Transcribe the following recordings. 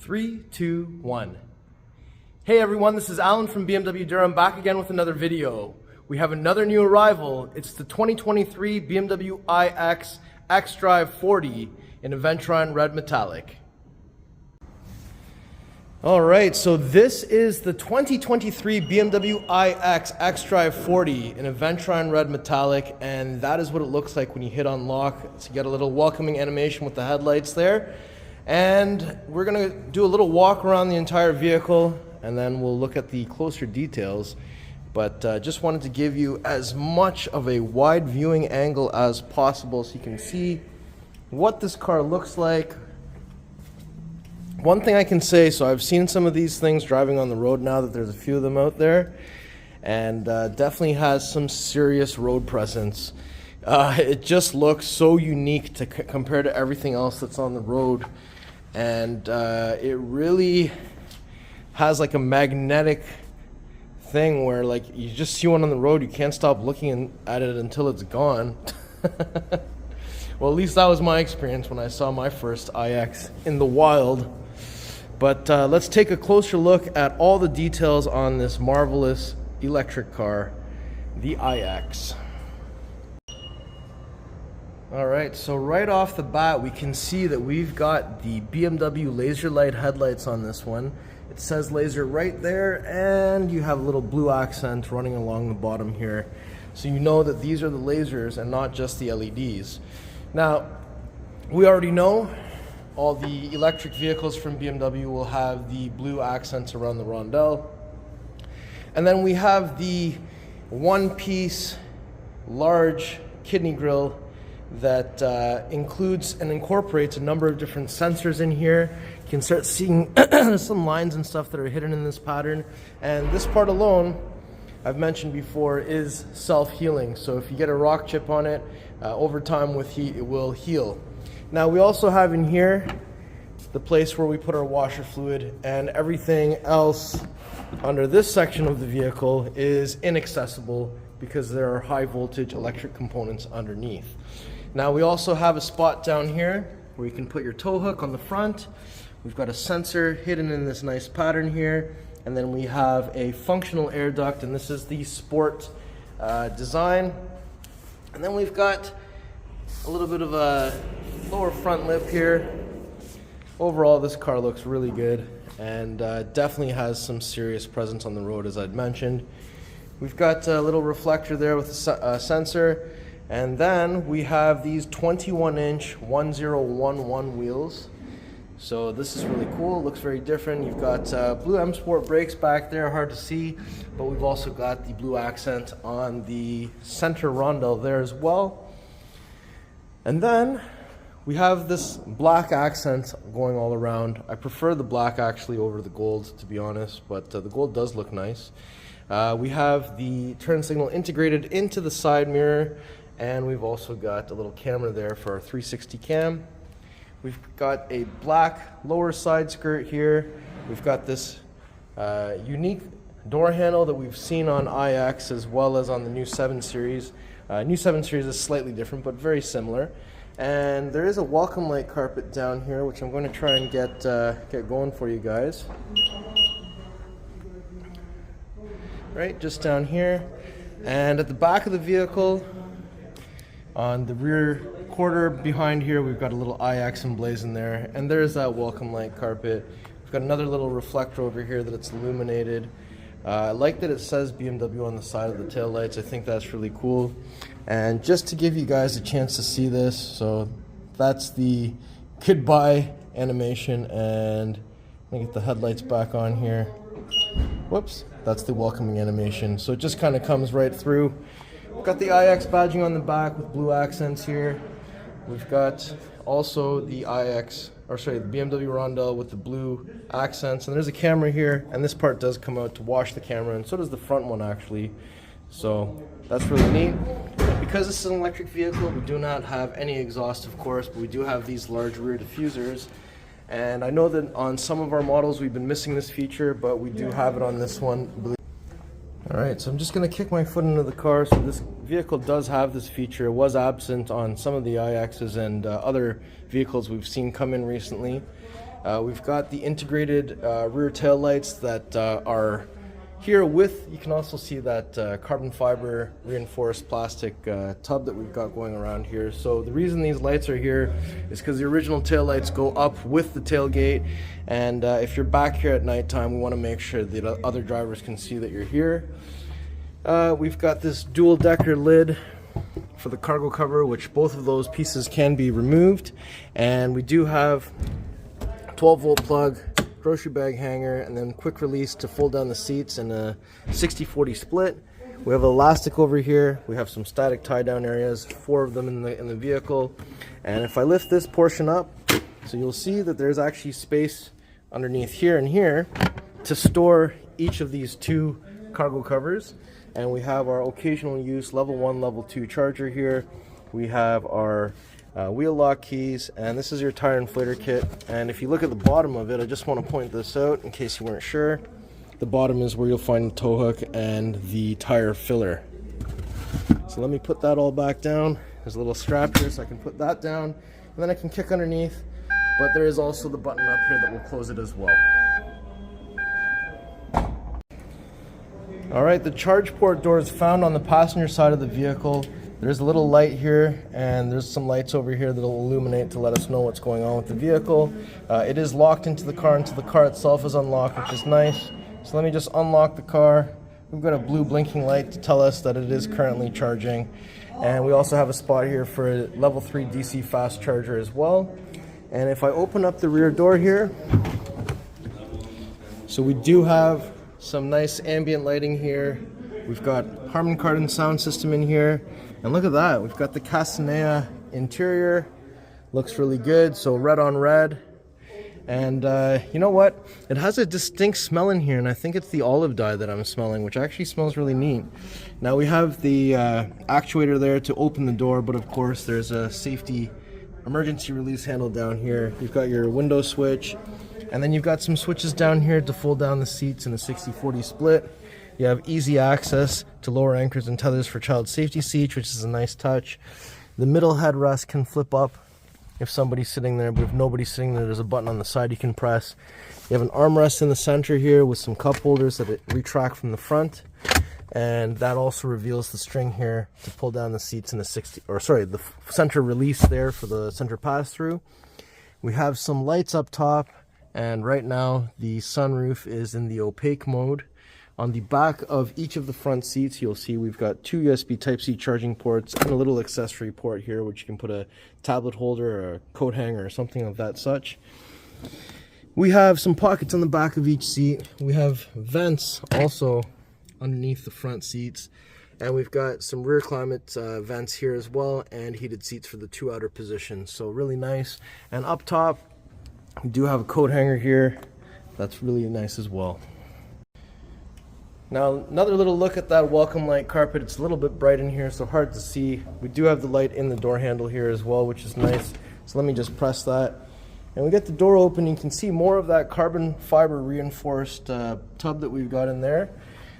3, 2, 1. Hey everyone, this is Alan from BMW Durham, back again with another video. We have another new arrival. It's the 2023 BMW iX xDrive40 in Aventurine Red Metallic. Alright, so this is the 2023 BMW iX xDrive40 in Aventurine Red Metallic, and that is what it looks like when you hit unlock. So you get a little welcoming animation with the headlights there. And we're going to do a little walk around the entire vehicle, and then we'll look at the closer details. But just wanted to give you as much of a wide viewing angle as possible so you can see what this car looks like. One thing I can say, so I've seen some of these things driving on the road now that there's a few of them out there, and definitely has some serious road presence. It just looks so unique to compared to everything else that's on the road, and it really has like a magnetic thing where like you just see one on the road, you can't stop looking at it until it's gone. Well, at least that was my experience when I saw my first iX in the wild. But let's take a closer look at all the details on this marvelous electric car, the iX. Alright, so right off the bat we can see that we've got the BMW Laserlight Headlights on this one. It says laser right there, and you have a little blue accent running along the bottom here. So you know that these are the lasers and not just the LEDs. Now, we already know all the electric vehicles from BMW will have the blue accents around the rondelle. And then we have the one-piece large kidney grille that includes and incorporates a number of different sensors in here. You can start seeing some lines and stuff that are hidden in this pattern. And this part alone, I've mentioned before, is self-healing. So if you get a rock chip on it, over time with heat, it will heal. Now we also have in here the place where we put our washer fluid, and everything else under this section of the vehicle is inaccessible because there are high voltage electric components underneath. Now we also have a spot down here where you can put your tow hook on the front. We've got a sensor hidden in this nice pattern here, and then we have a functional air duct, and this is the sport design. And then we've got a little bit of a lower front lip here. Overall, this car looks really good, and definitely has some serious presence on the road, as I'd mentioned. We've got a little reflector there with a sensor, and then we have these 21-inch 1011 wheels. So this is really cool, looks very different. You've got blue M Sport brakes back there, hard to see, but we've also got the blue accent on the center rondelle there as well. And then we have this black accent going all around. I prefer the black actually over the gold, to be honest, but the gold does look nice. We have the turn signal integrated into the side mirror, and we've also got a little camera there for our 360 cam. We've got a black lower side skirt here. We've got this unique door handle that we've seen on iX as well as on the new 7 Series. New 7 Series is slightly different, but very similar. And there is a welcome light carpet down here, which I'm going to try and get going for you guys. Right, just down here. And at the back of the vehicle, on the rear quarter behind here, we've got a little iX emblazoned there. And there's that welcome light carpet. We've got another little reflector over here that it's illuminated. I like that it says BMW on the side of the taillights. I think that's really cool. And just to give you guys a chance to see this, so that's the goodbye animation, and let me get the headlights back on here. Whoops, that's the welcoming animation. So it just kind of comes right through. We've got the iX badging on the back with blue accents here. We've got also the the BMW rondelle with the blue accents, and there's a camera here, and this part does come out to wash the camera, and so does the front one actually. So that's really neat. Because this is an electric vehicle, we do not have any exhaust, of course, but we do have these large rear diffusers. And I know that on some of our models we've been missing this feature, but we do have it on this one. Alright, so I'm just going to kick my foot into the car. So this vehicle does have this feature. It was absent on some of the iXs and other vehicles we've seen come in recently. We've got the integrated rear tail lights that are here with, you can also see that carbon fiber reinforced plastic tub that we've got going around here. So the reason these lights are here is because the original tail lights go up with the tailgate, and if you're back here at nighttime, we want to make sure that other drivers can see that you're here. We've got this dual decker lid for the cargo cover, which both of those pieces can be removed, and we do have 12-volt plug, grocery bag hanger, and then quick release to fold down the seats in a 60-40 split. We have elastic over here. We have some static tie down areas, 4 of them in the vehicle. And if I lift this portion up, so you'll see that there's actually space underneath here and here to store each of these 2 cargo covers. And we have our occasional use level 1, level 2 charger here. We have our wheel lock keys, and this is your tire inflator kit. And if you look at the bottom of it, I just want to point this out in case you weren't sure. The bottom is where you'll find the tow hook and the tire filler. So let me put that all back down. There's a little strap here, so I can put that down, and then I can kick underneath. But there is also the button up here that will close it as well. Alright, the charge port door is found on the passenger side of the vehicle. There's a little light here, and there's some lights over here that will illuminate to let us know what's going on with the vehicle. It is locked into the car until the car itself is unlocked, which is nice. So let me just unlock the car. We've got a blue blinking light to tell us that it is currently charging. And we also have a spot here for a level 3 DC fast charger as well. And if I open up the rear door here, so we do have some nice ambient lighting here. We've got Harman Kardon sound system in here. And look at that, we've got the Castanea interior. Looks really good, so red on red. And you know what? It has a distinct smell in here, and I think it's the olive dye that I'm smelling, which actually smells really neat. Now we have the actuator there to open the door, but of course there's a safety emergency release handle down here. You've got your window switch, and then you've got some switches down here to fold down the seats in a 60-40 split. You have easy access to lower anchors and tethers for child safety seats, which is a nice touch. The middle headrest can flip up if somebody's sitting there, but if nobody's sitting there, there's a button on the side you can press. You have an armrest in the center here with some cup holders that retract from the front, and that also reveals the string here to pull down the seats in a the center release there for the center pass-through. We have some lights up top, and right now the sunroof is in the opaque mode. On the back of each of the front seats, you'll see we've got 2 USB Type-C charging ports and a little accessory port here, which you can put a tablet holder or a coat hanger or something of that such. We have some pockets on the back of each seat. We have vents also underneath the front seats. And we've got some rear climate vents here as well, and heated seats for the 2 outer positions. So really nice. And up top, we do have a coat hanger here. That's really nice as well. Now, another little look at that welcome light carpet. It's a little bit bright in here, so hard to see. We do have the light in the door handle here as well, which is nice. So let me just press that. And we get the door open, you can see more of that carbon fiber reinforced tub that we've got in there.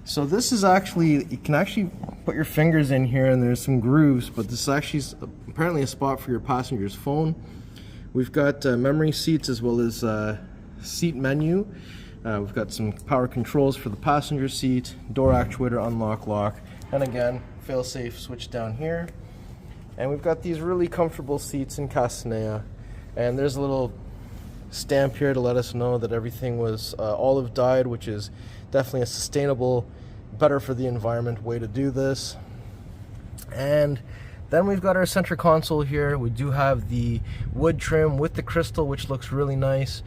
So this is actually, you can actually put your fingers in here and there's some grooves, but this is actually apparently a spot for your passenger's phone. We've got memory seats as well as seat menu. We've got some power controls for the passenger seat, door actuator, unlock, lock, and again, fail-safe switch down here. And we've got these really comfortable seats in Castanea. And there's a little stamp here to let us know that everything was olive dyed, which is definitely a sustainable, better for the environment way to do this. And then we've got our center console here. We do have the wood trim with the crystal, which looks really nice.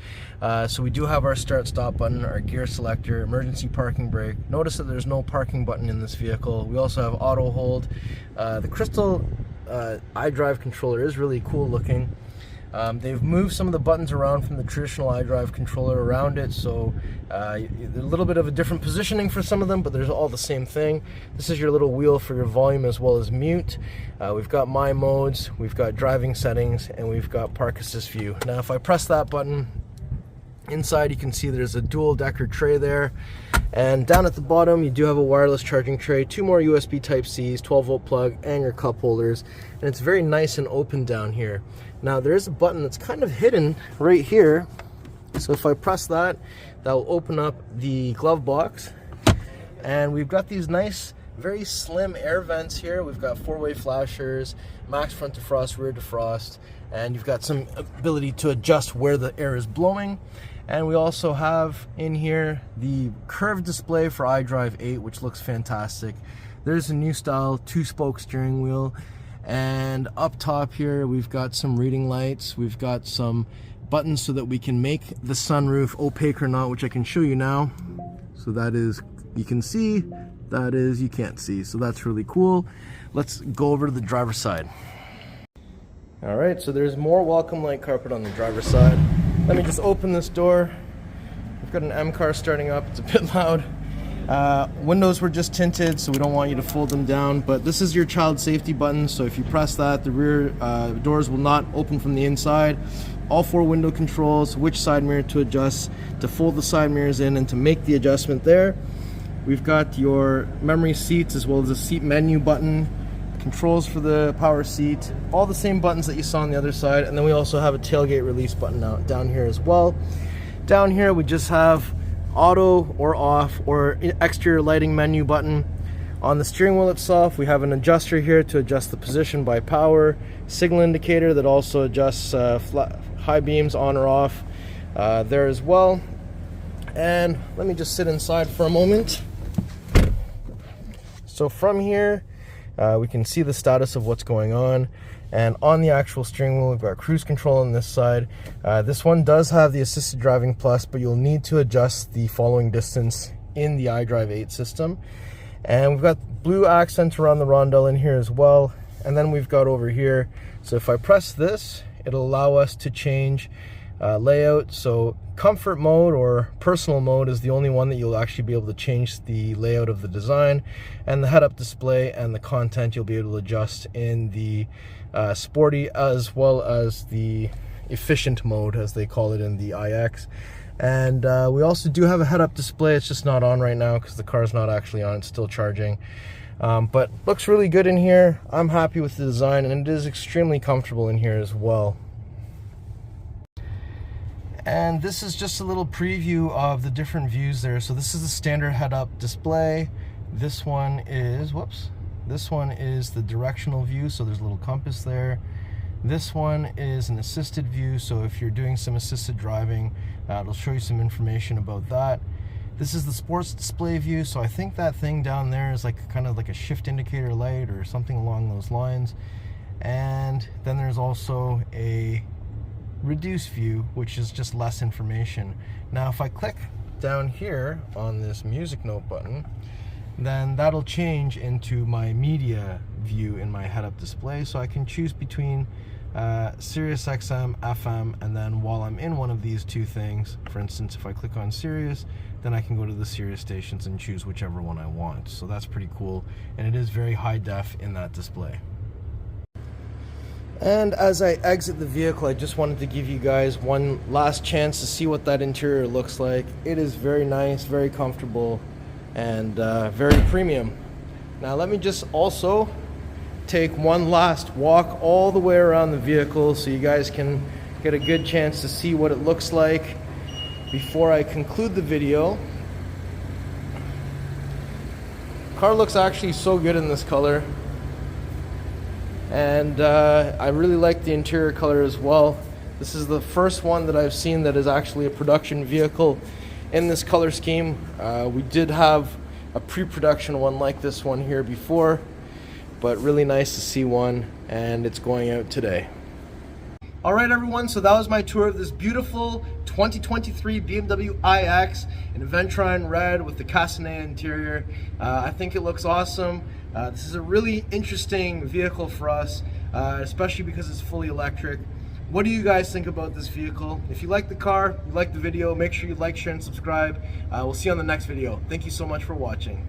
So we do have our start-stop button, our gear selector, emergency parking brake. Notice that there's no parking button in this vehicle. We also have auto hold. The crystal iDrive controller is really cool looking. They've moved some of the buttons around from the traditional iDrive controller around it, so a little bit of a different positioning for some of them, but there's all the same thing. This is your little wheel for your volume as well as mute. We've got my modes, we've got driving settings, and we've got park assist view. Now if I press that button, inside you can see there's a dual decker tray there, and down at the bottom you do have a wireless charging tray, 2 more USB Type-Cs, 12-volt plug, and your cup holders, and it's very nice and open down here. Now there is a button that's kind of hidden right here, So if I press that, that will open up the glove box. And we've got these nice, very slim air vents here. We've got 4-way flashers, max front defrost, rear defrost, and you've got some ability to adjust where the air is blowing. And we also have in here the curved display for iDrive 8, which looks fantastic. There's a new style 2-spoke steering wheel. And up top here, we've got some reading lights. We've got some buttons so that we can make the sunroof opaque or not, which I can show you now. So that is, you can see, that is, you can't see. So that's really cool. Let's go over to the driver's side. All right, so there's more welcome light carpet on the driver's side. Let me just open this door. We've got an M car starting up. It's a bit loud. Windows were just tinted, so we don't want you to fold them down, but this is your child safety button, so if you press that, the rear doors will not open from the inside. All 4 window controls, which side mirror to adjust, to fold the side mirrors in and to make the adjustment there. We've got your memory seats as well as a seat menu button, controls for the power seat, all the same buttons that you saw on the other side, and then we also have a tailgate release button down here as well. Down here we just have auto or off or exterior lighting menu button. On the steering wheel itself, we have an adjuster here to adjust the position by power, signal indicator that also adjusts high beams on or off there as well. And let me just sit inside for a moment. So from here, we can see the status of what's going on. And on the actual steering wheel, we've got cruise control on this side. This one does have the assisted driving plus, but you'll need to adjust the following distance in the iDrive 8 system. And we've got blue accents around the rondelle in here as well. And then we've got over here, so if I press this, it'll allow us to change layout. So comfort mode or personal mode is the only one that you'll actually be able to change the layout of the design, and the head-up display and the content you'll be able to adjust in the sporty as well as the efficient mode, as they call it in the iX. And we also do have a head-up display. It's just not on right now because the car's not actually on, it's still charging. But looks really good in here. I'm happy with the design, and it is extremely comfortable in here as well. And this is just a little preview of the different views there. So this is the standard head-up display. This one is, this one is the directional view, so there's a little compass there. This one is an assisted view, so if you're doing some assisted driving, it'll show you some information about that. This is the sports display view, so I think that thing down there is like kind of like a shift indicator light or something along those lines. And then there's also a reduce view, which is just less information. Now if I click down here on this music note button, then that'll change into my media view in my head-up display, so I can choose between Sirius XM, FM, and then while I'm in one of these two things, for instance if I click on Sirius, then I can go to the Sirius stations and choose whichever one I want. So that's pretty cool, and it is very high def in that display. And as I exit the vehicle, I just wanted to give you guys one last chance to see what that interior looks like. It is very nice, very comfortable, and very premium. Now let me just also take one last walk all the way around the vehicle so you guys can get a good chance to see what it looks like before I conclude the video. Car looks actually so good in this color. And I really like the interior color as well. This is the first one that I've seen that is actually a production vehicle in this color scheme. We did have a pre-production one like this one here before, but really nice to see one, and it's going out today. All right, everyone, so that was my tour of this beautiful 2023 BMW iX in Aventurine Red with the Castanea interior. I think it looks awesome. This is a really interesting vehicle for us, especially because it's fully electric. What do you guys think about this vehicle? If you like the car, you like the video, make sure you like, share, and subscribe. We'll see you on the next video. Thank you so much for watching.